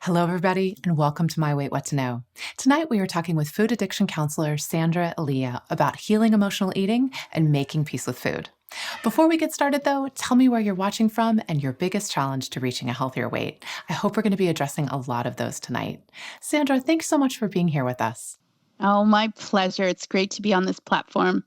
Hello, everybody, and welcome to My Weight What to Know. Tonight, we are talking with food addiction counselor Sandra Elia about healing emotional eating and making peace with food. Before we get started, though, tell me where you're watching from and your biggest challenge to reaching a healthier weight. I hope we're going to be addressing a lot of those tonight. Sandra, thanks so much for being here with us. Oh, my pleasure. It's great to be on this platform.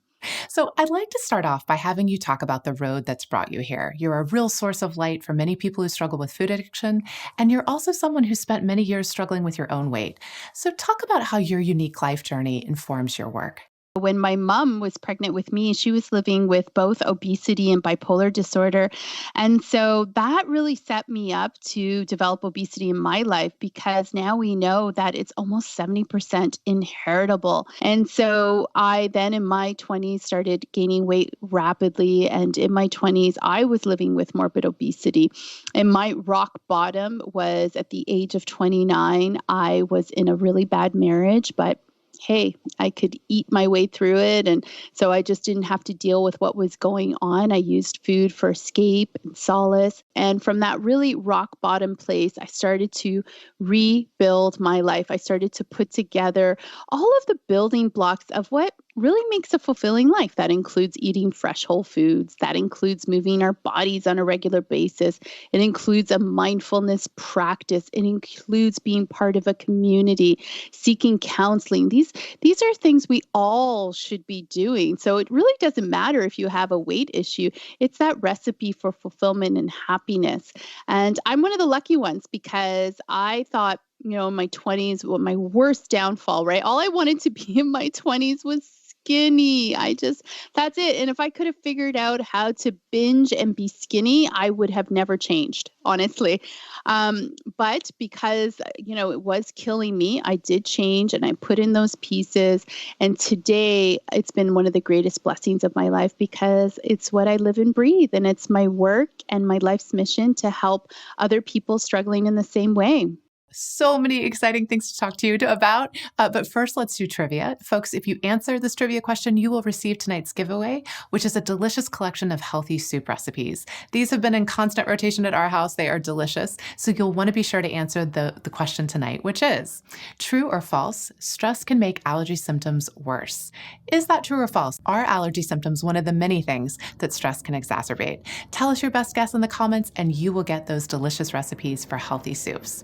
So I'd like to start off by having you talk about the road that's brought you here. You're a real source of light for many people who struggle with food addiction, and you're also someone who spent many years struggling with your own weight. So talk about how your unique life journey informs your work. When my mom was pregnant with me, she was living with both obesity and bipolar disorder. And so that really set me up to develop obesity in my life because now we know that it's almost 70% inheritable. And so I then in my 20s started gaining weight rapidly. And in my 20s, I was living with morbid obesity. And my rock bottom was at the age of 29. I was in a really bad marriage, but hey, I could eat my way through it. And so I just didn't have to deal with what was going on. I used food for escape and solace. And from that really rock bottom place, I started to rebuild my life. I started to put together all of the building blocks of what really makes a fulfilling life. That includes eating fresh whole foods. That includes moving our bodies on a regular basis. It includes a mindfulness practice. It includes being part of a community, seeking counseling. These are things we all should be doing. So it really doesn't matter if you have a weight issue. It's that recipe for fulfillment and happiness. And I'm one of the lucky ones because I thought, in my 20s, my worst downfall, right? All I wanted to be in my 20s was skinny. That's it. And if I could have figured out how to binge and be skinny, I would have never changed, honestly. But because, it was killing me, I did change and I put in those pieces. And today it's been one of the greatest blessings of my life because it's what I live and breathe. And it's my work and my life's mission to help other people struggling in the same way. So many exciting things to talk to you about. But first, let's do trivia. Folks, if you answer this trivia question, you will receive tonight's giveaway, which is a delicious collection of healthy soup recipes. These have been in constant rotation at our house. They are delicious. So you'll want to be sure to answer the question tonight, which is, true or false, stress can make allergy symptoms worse. Is that true or false? Are allergy symptoms one of the many things that stress can exacerbate? Tell us your best guess in the comments, and you will get those delicious recipes for healthy soups.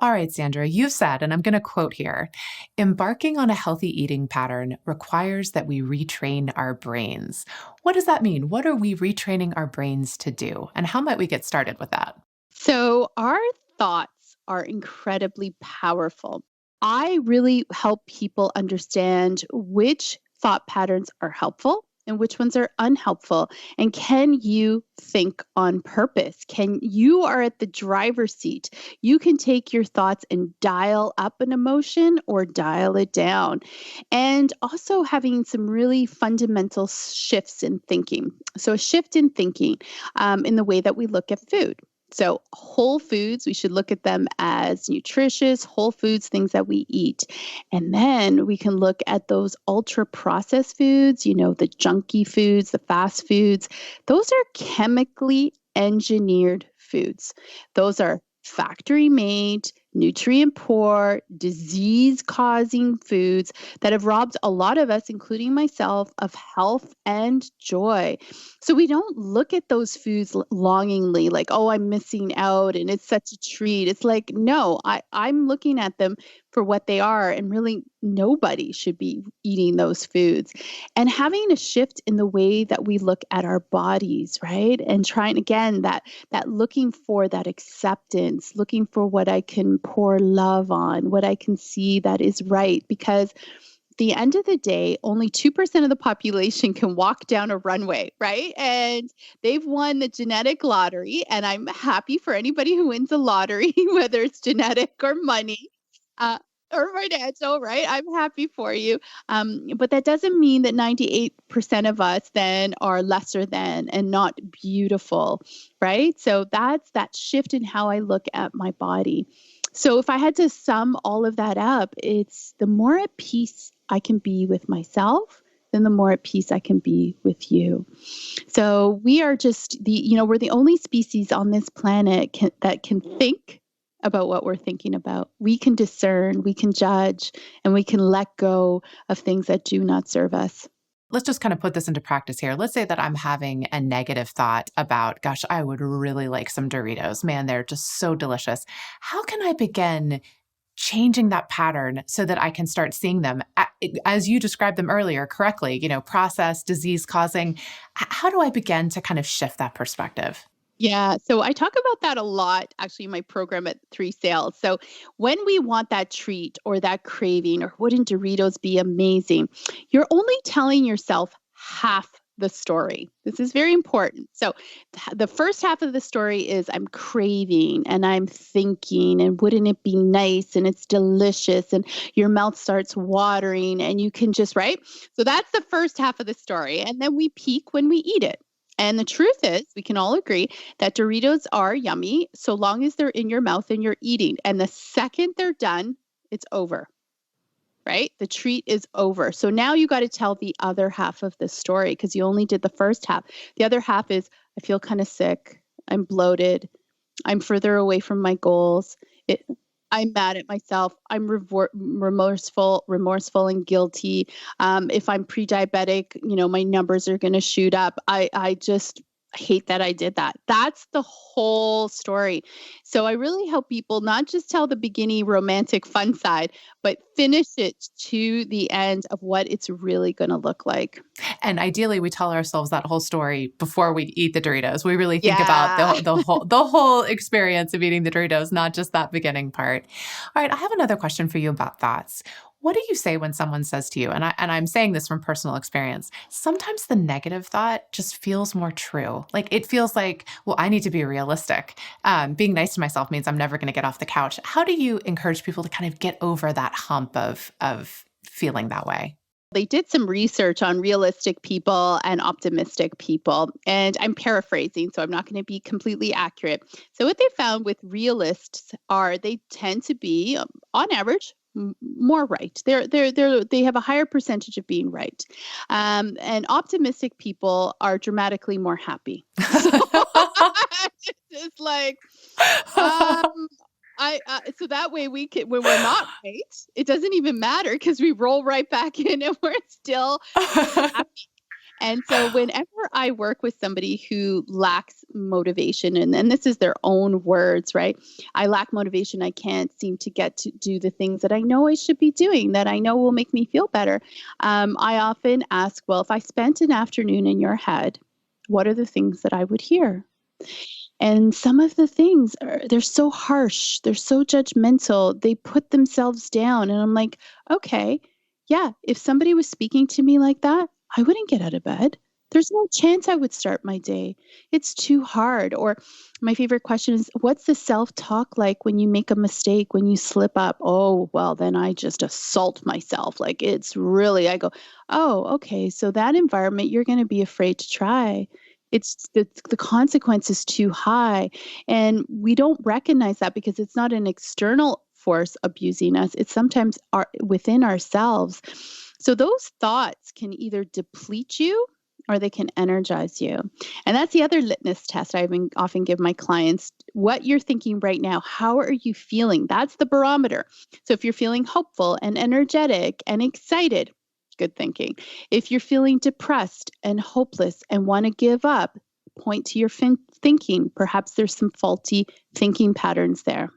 All right, Sandra, you've said, and I'm going to quote here, embarking on a healthy eating pattern requires that we retrain our brains. What does that mean? What are we retraining our brains to do? And how might we get started with that? So our thoughts are incredibly powerful. I really help people understand which thought patterns are helpful and which ones are unhelpful. And can you think on purpose? You are at the driver's seat. You can take your thoughts and dial up an emotion or dial it down. And also having some really fundamental shifts in thinking. So a shift in thinking in the way that we look at food. So whole foods, we should look at them as nutritious, whole foods, things that we eat. And then we can look at those ultra processed foods, the junky foods, the fast foods. Those are chemically engineered foods. Those are factory made, nutrient poor, disease causing foods that have robbed a lot of us, including myself, of health and joy. So we don't look at those foods longingly like, oh, I'm missing out and it's such a treat. It's like, no, I'm looking at them for what they are, and really nobody should be eating those foods. And having a shift in the way that we look at our bodies, right? And trying again that looking for that acceptance, looking for what I can pour love on, what I can see that is right. Because at the end of the day, only 2% of the population can walk down a runway, right? And they've won the genetic lottery. And I'm happy for anybody who wins a lottery, whether it's genetic or money. Or financial, right? I'm happy for you. But that doesn't mean that 98% of us then are lesser than and not beautiful, right? So that's that shift in how I look at my body. So if I had to sum all of that up, it's the more at peace I can be with myself, then the more at peace I can be with you. So we are just we're the only species on this planet that can think, about what we're thinking about. We can discern, we can judge, and we can let go of things that do not serve us. Let's just kind of put this into practice here. Let's say that I'm having a negative thought about, gosh, I would really like some Doritos. Man, they're just so delicious. How can I begin changing that pattern so that I can start seeing them as you described them earlier correctly, processed, disease causing? How do I begin to kind of shift that perspective? Yeah, so I talk about that a lot actually in my program at 3 Sales. So when we want that treat or that craving, or wouldn't Doritos be amazing, you're only telling yourself half the story. This is very important. So the first half of the story is I'm craving and I'm thinking, and wouldn't it be nice, and it's delicious, and your mouth starts watering and you can just, right? So that's the first half of the story. And then we peak when we eat it. And the truth is, we can all agree that Doritos are yummy so long as they're in your mouth and you're eating. And the second they're done, it's over, right? The treat is over. So now you got to tell the other half of the story because you only did the first half. The other half is I feel kind of sick. I'm bloated. I'm further away from my goals. I'm mad at myself. I'm remorseful and guilty. If I'm pre-diabetic, my numbers are going to shoot up. I just hate that I did that. That's the whole story. So I really help people not just tell the beginning romantic fun side, but finish it to the end of what it's really going to look like. And ideally, we tell ourselves that whole story before we eat the Doritos. We really think Yeah. about the whole experience of eating the Doritos, not just that beginning part. All right, I have another question for you about thoughts. What do you say when someone says to you, and I'm saying this from personal experience, sometimes the negative thought just feels more true. Like it feels like, well, I need to be realistic. Being nice to myself means I'm never going to get off the couch. How do you encourage people to kind of get over that hump of feeling that way? They did some research on realistic people and optimistic people, and I'm paraphrasing, so I'm not going to be completely accurate. So what they found with realists are they tend to be, on average, more right. They have a higher percentage of being right, and optimistic people are dramatically more happy. So it's like, um, so that way we can, when we're not right, it doesn't even matter because we roll right back in and we're still happy. And so whenever I work with somebody who lacks motivation, and this is their own words, right? I lack motivation. I can't seem to get to do the things that I know I should be doing, that I know will make me feel better. I often ask, well, if I spent an afternoon in your head, what are the things that I would hear? And some of the things they're so harsh, they're so judgmental, they put themselves down. And I'm like, okay, yeah, if somebody was speaking to me like that, I wouldn't get out of bed. There's no chance I would start my day. It's too hard. Or my favorite question is, what's the self-talk like when you make a mistake, when you slip up? Oh, well, then I just assault myself. Like it's really, I go, oh, okay. So that environment, you're going to be afraid to try. It's the consequence is too high. And we don't recognize that because it's not an external force abusing us. It's sometimes within ourselves. So those thoughts can either deplete you or they can energize you. And that's the other litmus test I often give my clients. What you're thinking right now, how are you feeling? That's the barometer. So if you're feeling hopeful and energetic and excited, good thinking. If you're feeling depressed and hopeless and want to give up, point to your thinking. Perhaps there's some faulty thinking patterns there.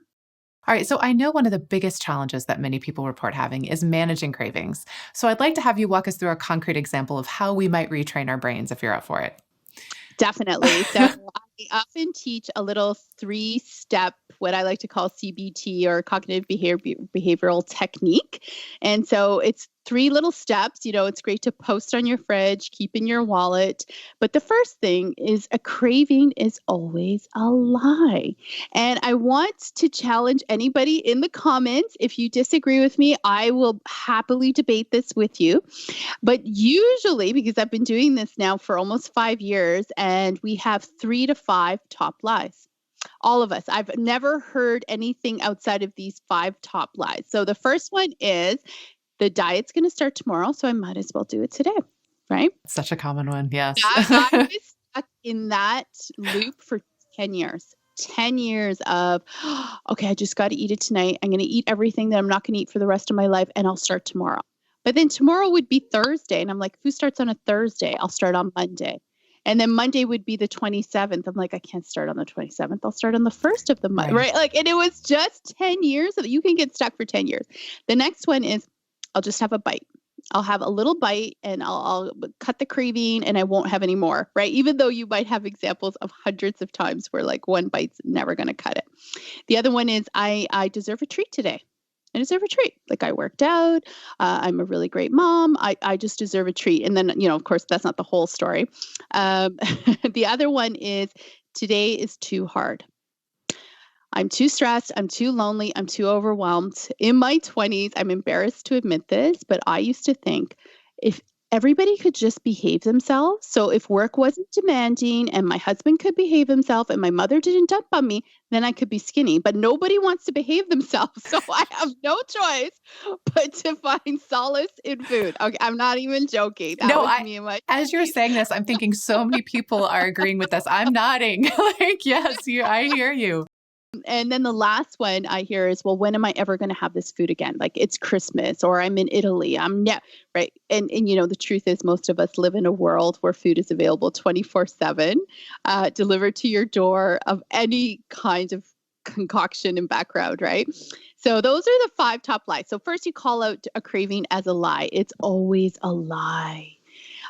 All right, so I know one of the biggest challenges that many people report having is managing cravings. So I'd like to have you walk us through a concrete example of how we might retrain our brains if you're up for it. Definitely. So I often teach a little 3-step, what I like to call CBT or cognitive behavioral technique. And so it's 3 little steps. It's great to post on your fridge, keep in your wallet. But the first thing is a craving is always a lie. And I want to challenge anybody in the comments. If you disagree with me, I will happily debate this with you. But usually, because I've been doing this now for almost 5 years, and we have 3 to 5 top lies. All of us. I've never heard anything outside of these 5 top lies. So the first one is the diet's going to start tomorrow, so I might as well do it today, right? Such a common one, yes. I was stuck in that loop for 10 years. 10 years of, okay, I just got to eat it tonight. I'm going to eat everything that I'm not going to eat for the rest of my life, and I'll start tomorrow. But then tomorrow would be Thursday. And I'm like, who starts on a Thursday? I'll start on Monday. And then Monday would be the 27th. I'm like, I can't start on the 27th. I'll start on the 1st of the month, right? Like, and it was just 10 years. You can get stuck for 10 years. The next one is I'll just have a bite. I'll have a little bite and I'll cut the craving and I won't have any more, right? Even though you might have examples of hundreds of times where like one bite's never going to cut it. The other one is I deserve a treat today. I deserve a treat. Like I worked out. I'm a really great mom. I just deserve a treat. And then, of course, that's not the whole story. The other one is today is too hard. I'm too stressed. I'm too lonely. I'm too overwhelmed. In my 20s, I'm embarrassed to admit this, but I used to think if everybody could just behave themselves. So if work wasn't demanding and my husband could behave himself and my mother didn't dump on me, then I could be skinny. But nobody wants to behave themselves. So I have no choice but to find solace in food. Okay, I'm not even joking. That was me and my as you're saying this, I'm thinking so many people are agreeing with this. I'm nodding. Like, yes, I hear you. And then the last one I hear is, well, when am I ever going to have this food again? Like it's Christmas or I'm in Italy. Right. And the truth is most of us live in a world where food is available 24/7, delivered to your door of any kind of concoction and background. Right. So those are the 5 top lies. So first you call out a craving as a lie. It's always a lie.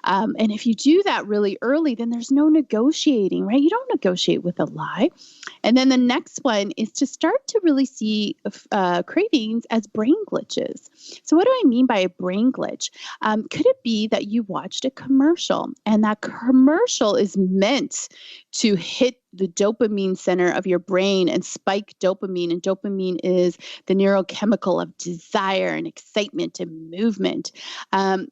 And if you do that really early, then there's no negotiating, right? You don't negotiate with a lie. And then the next one is to start to really see cravings as brain glitches. So what do I mean by a brain glitch? Could it be that you watched a commercial and that commercial is meant to hit the dopamine center of your brain and spike dopamine. And dopamine is the neurochemical of desire and excitement and movement.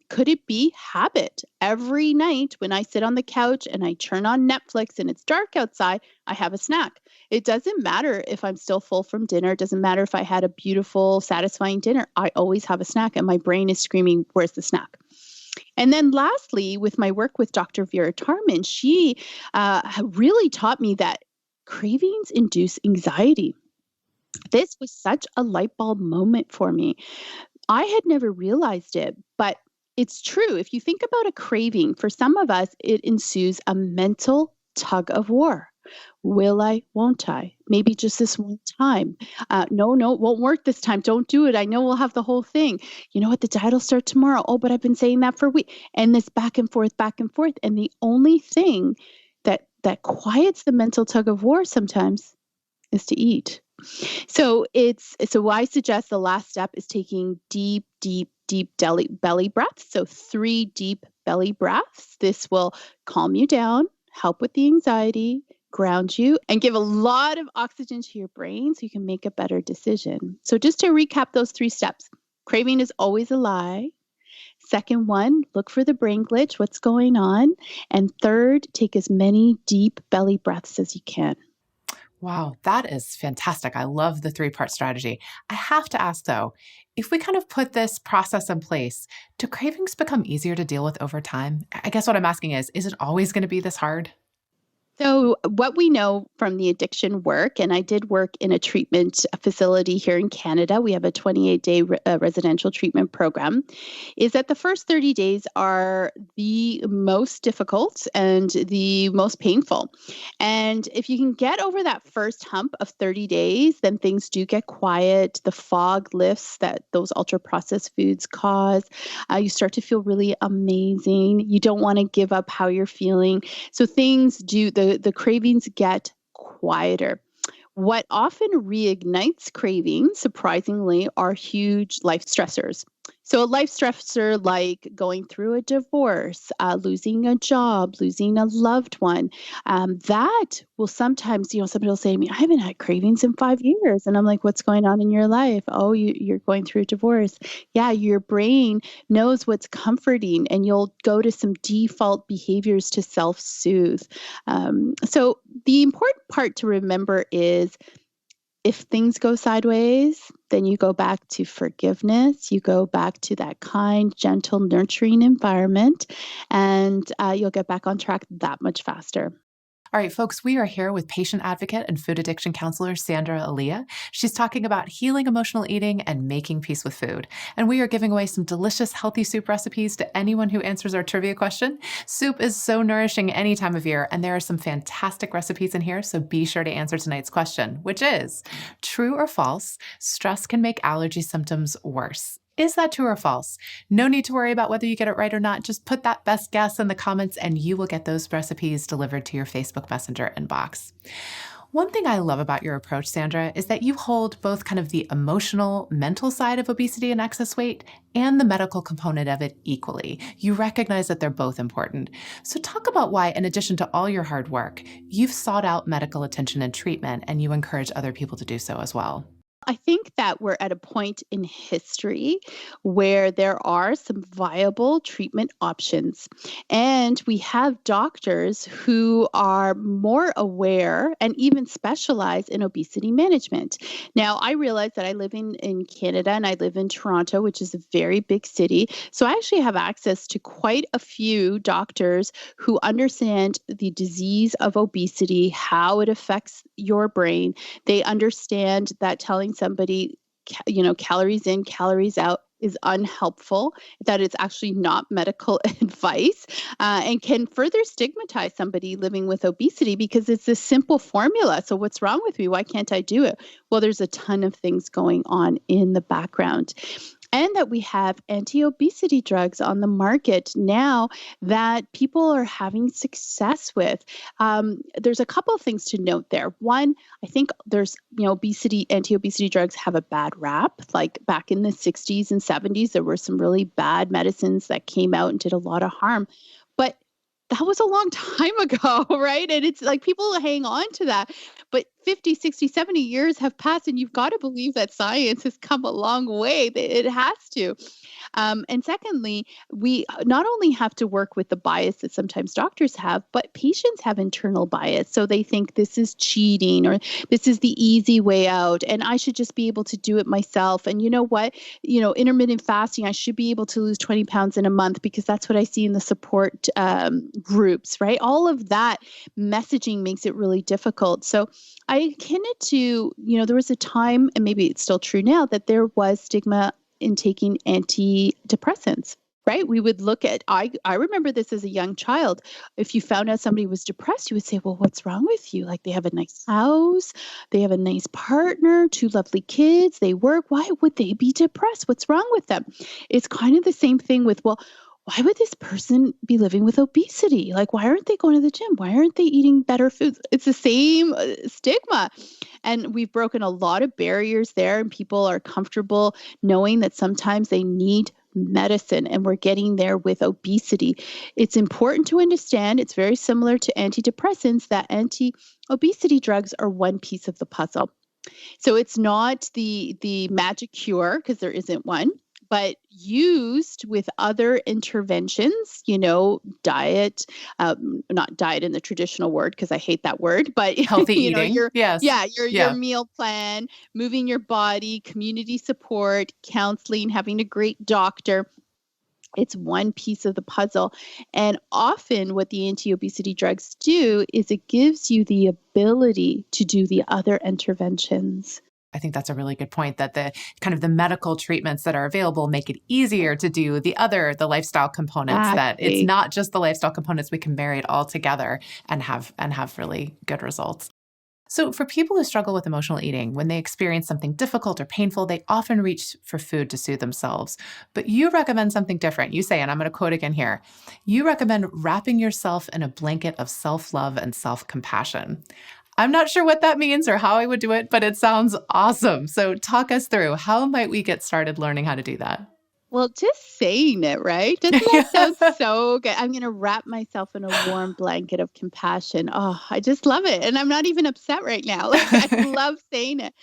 Could it be habit? Every night when I sit on the couch and I turn on Netflix and it's dark outside, I have a snack. It doesn't matter if I'm still full from dinner. It doesn't matter if I had a beautiful, satisfying dinner. I always have a snack and my brain is screaming, where's the snack? And then lastly, with my work with Dr. Vera Tarman, she really taught me that cravings induce anxiety. This was such a light bulb moment for me. I had never realized it, but it's true. If you think about a craving, for some of us, it ensues a mental tug of war. Will I? Won't I? Maybe just this one time. No, it won't work this time. Don't do it. I know we'll have the whole thing. You know what? The diet will start tomorrow. Oh, but I've been saying that for a week. And this back and forth. And the only thing that quiets the mental tug of war sometimes is to eat. So I suggest the last step is taking deep belly breaths. So 3 deep belly breaths. This will calm you down, help with the anxiety, ground you, and give a lot of oxygen to your brain so you can make a better decision. So just to recap those 3 steps, craving is always a lie. Second one, look for the brain glitch, what's going on. And third, take as many deep belly breaths as you can. Wow, that is fantastic. I love the 3-part strategy. I have to ask though, if we kind of put this process in place, do cravings become easier to deal with over time? I guess what I'm asking is it always going to be this hard? So what we know from the addiction work, and I did work in a treatment facility here in Canada, we have a 28-day residential treatment program, is that the first 30 days are the most difficult and the most painful. And if you can get over that first hump of 30 days, then things do get quiet. The fog lifts that those ultra-processed foods cause. You start to feel really amazing. You don't want to give up how you're feeling. So things do, the cravings get quieter. What often reignites cravings, surprisingly, are huge life stressors. So a life stressor like going through a divorce, losing a job, losing a loved one, that will sometimes, somebody will say to me, I haven't had cravings in 5 years. And I'm like, what's going on in your life? Oh, you're going through a divorce. Yeah, your brain knows what's comforting and you'll go to some default behaviors to self-soothe. So the important part to remember is if things go sideways, then you go back to forgiveness. You go back to that kind, gentle, nurturing environment, and you'll get back on track that much faster. All right, folks, we are here with patient advocate and food addiction counselor Sandra Aaliyah. She's talking about healing emotional eating and making peace with food. And we are giving away some delicious, healthy soup recipes to anyone who answers our trivia question. Soup is so nourishing any time of year, and there are some fantastic recipes in here, so be sure to answer tonight's question, which is, true or false, stress can make allergy symptoms worse? Is that true or false? No need to worry about whether you get it right or not. Just put that best guess in the comments and you will get those recipes delivered to your Facebook Messenger inbox. One thing I love about your approach, Sandra, is that you hold both kind of the emotional, mental side of obesity and excess weight and the medical component of it equally. You recognize that they're both important. So talk about why, in addition to all your hard work, you've sought out medical attention and treatment and you encourage other people to do so as well. I think that we're at a point in history where there are some viable treatment options. And we have doctors who are more aware and even specialize in obesity management. Now, I realize that I live in Canada and I live in Toronto, which is a very big city. So I actually have access to quite a few doctors who understand the disease of obesity, how it affects your brain. They understand that telling somebody, calories in, calories out is unhelpful, that it's actually not medical advice, and can further stigmatize somebody living with obesity because it's a simple formula. So what's wrong with me? Why can't I do it? Well, there's a ton of things going on in the background. And that we have anti-obesity drugs on the market now that people are having success with. There's a couple of things to note there. One, I think there's, anti-obesity drugs have a bad rap. Like back in the 60s and 70s, there were some really bad medicines that came out and did a lot of harm. But that was a long time ago, right? And it's like people hang on to that. But 50, 60, 70 years have passed, and you've got to believe that science has come a long way. It has to. And secondly, we not only have to work with the bias that sometimes doctors have, but patients have internal bias. So they think this is cheating or this is the easy way out, and I should just be able to do it myself. And you know what? Intermittent fasting, I should be able to lose 20 pounds in a month because that's what I see in the support groups, right? All of that messaging makes it really difficult. So I akin it to, there was a time, and maybe it's still true now, that there was stigma in taking antidepressants, right? We would look at, I remember this as a young child. If you found out somebody was depressed, you would say, well, what's wrong with you? Like they have a nice house, they have a nice partner, 2 lovely kids, they work. Why would they be depressed? What's wrong with them? It's kind of the same thing with, well, why would this person be living with obesity? Like, why aren't they going to the gym? Why aren't they eating better foods? It's the same stigma. And we've broken a lot of barriers there, and people are comfortable knowing that sometimes they need medicine, and we're getting there with obesity. It's important to understand, it's very similar to antidepressants, that anti-obesity drugs are one piece of the puzzle. So it's not the magic cure, because there isn't one, but used with interventions, diet, not diet in the traditional word, because I hate that word, but healthy eating. Your meal plan, moving your body, community support, counseling, having a great doctor. It's one piece of the puzzle. And often what the anti-obesity drugs do is it gives you the ability to do the other interventions. I think that's a really good point, that the kind of the medical treatments that are available make it easier to do the lifestyle components. Exactly. That it's not just the lifestyle components, we can marry it all together and have really good results. So for people who struggle with emotional eating, when they experience something difficult or painful, they often reach for food to soothe themselves. But you recommend something different. You say, and I'm going to quote again here, you recommend wrapping yourself in a blanket of self-love and self-compassion. I'm not sure what that means or how I would do it, but it sounds awesome. So talk us through, how might we get started learning how to do that? Well, just saying it, right? Doesn't that sound so good? I'm going to wrap myself in a warm blanket of compassion. Oh, I just love it. And I'm not even upset right now. Like, I love saying it.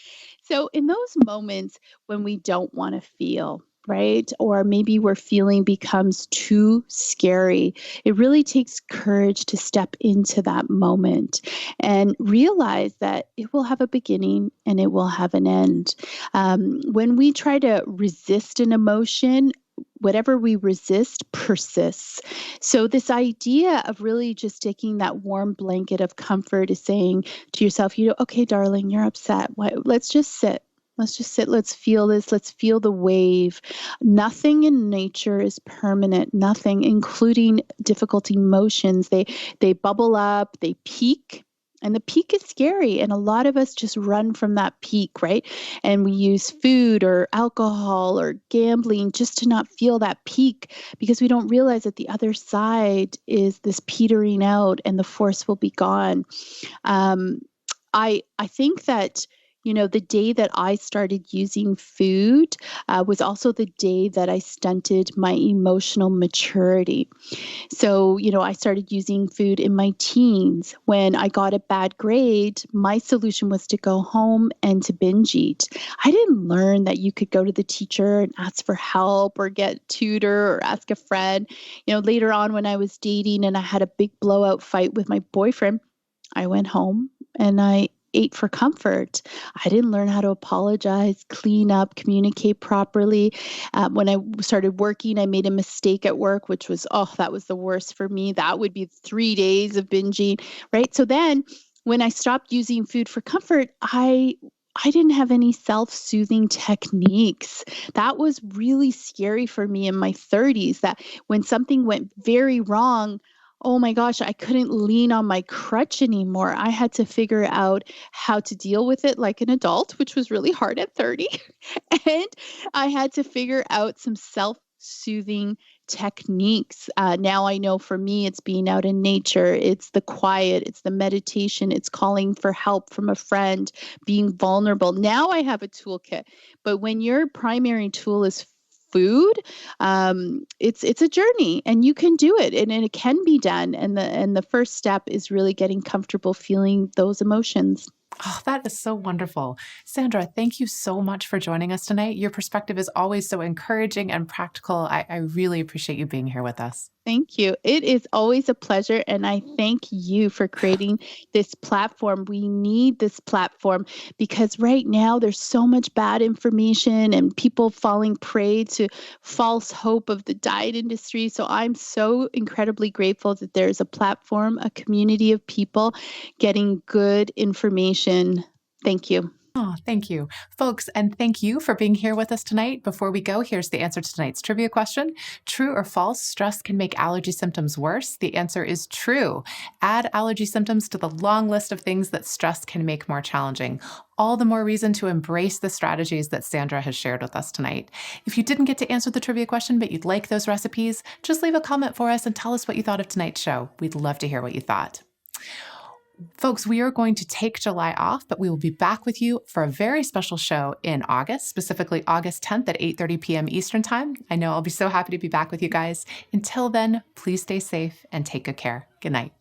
So in those moments when we don't want to feel, right? Or maybe where feeling becomes too scary, it really takes courage to step into that moment and realize that it will have a beginning and it will have an end. When we try to resist an emotion, whatever we resist persists. So this idea of really just taking that warm blanket of comfort is saying to yourself, okay, darling, you're upset. Let's just sit. Let's just sit. Let's feel this. Let's feel the wave. Nothing in nature is permanent. Nothing, including difficult emotions. They bubble up, they peak. And the peak is scary. And a lot of us just run from that peak, right? And we use food or alcohol or gambling just to not feel that peak, because we don't realize that the other side is this petering out and the force will be gone. I think that the day that I started using food was also the day that I stunted my emotional maturity. So, I started using food in my teens. When I got a bad grade, my solution was to go home and to binge eat. I didn't learn that you could go to the teacher and ask for help or get a tutor or ask a friend. Later on when I was dating and I had a big blowout fight with my boyfriend, I went home and I ate for comfort. I didn't learn how to apologize, clean up, communicate properly. When I started working, I made a mistake at work, which was, that was the worst for me. That would be 3 days of binging, right? So then when I stopped using food for comfort, I didn't have any self-soothing techniques. That was really scary for me in my 30s, that when something went very wrong, oh my gosh, I couldn't lean on my crutch anymore. I had to figure out how to deal with it like an adult, which was really hard at 30. And I had to figure out some self-soothing techniques. Now I know for me, it's being out in nature. It's the quiet. It's the meditation. It's calling for help from a friend, being vulnerable. Now I have a toolkit. But when your primary tool is food, it's a journey, and you can do it, and it can be done. And the first step is really getting comfortable feeling those emotions. Oh, that is so wonderful. Sandra, thank you so much for joining us tonight. Your perspective is always so encouraging and practical. I really appreciate you being here with us. Thank you. It is always a pleasure. And I thank you for creating this platform. We need this platform because right now there's so much bad information and people falling prey to false hope of the diet industry. So I'm so incredibly grateful that there's a platform, a community of people getting good information. Thank you. Oh, thank you, folks. And thank you for being here with us tonight. Before we go, here's the answer to tonight's trivia question. True or false, stress can make allergy symptoms worse? The answer is true. Add allergy symptoms to the long list of things that stress can make more challenging. All the more reason to embrace the strategies that Sandra has shared with us tonight. If you didn't get to answer the trivia question, but you'd like those recipes, just leave a comment for us and tell us what you thought of tonight's show. We'd love to hear what you thought. Folks, we are going to take July off, but we will be back with you for a very special show in August, specifically August 10th at 8:30 p.m. Eastern Time. I know I'll be so happy to be back with you guys. Until then, please stay safe and take good care. Good night.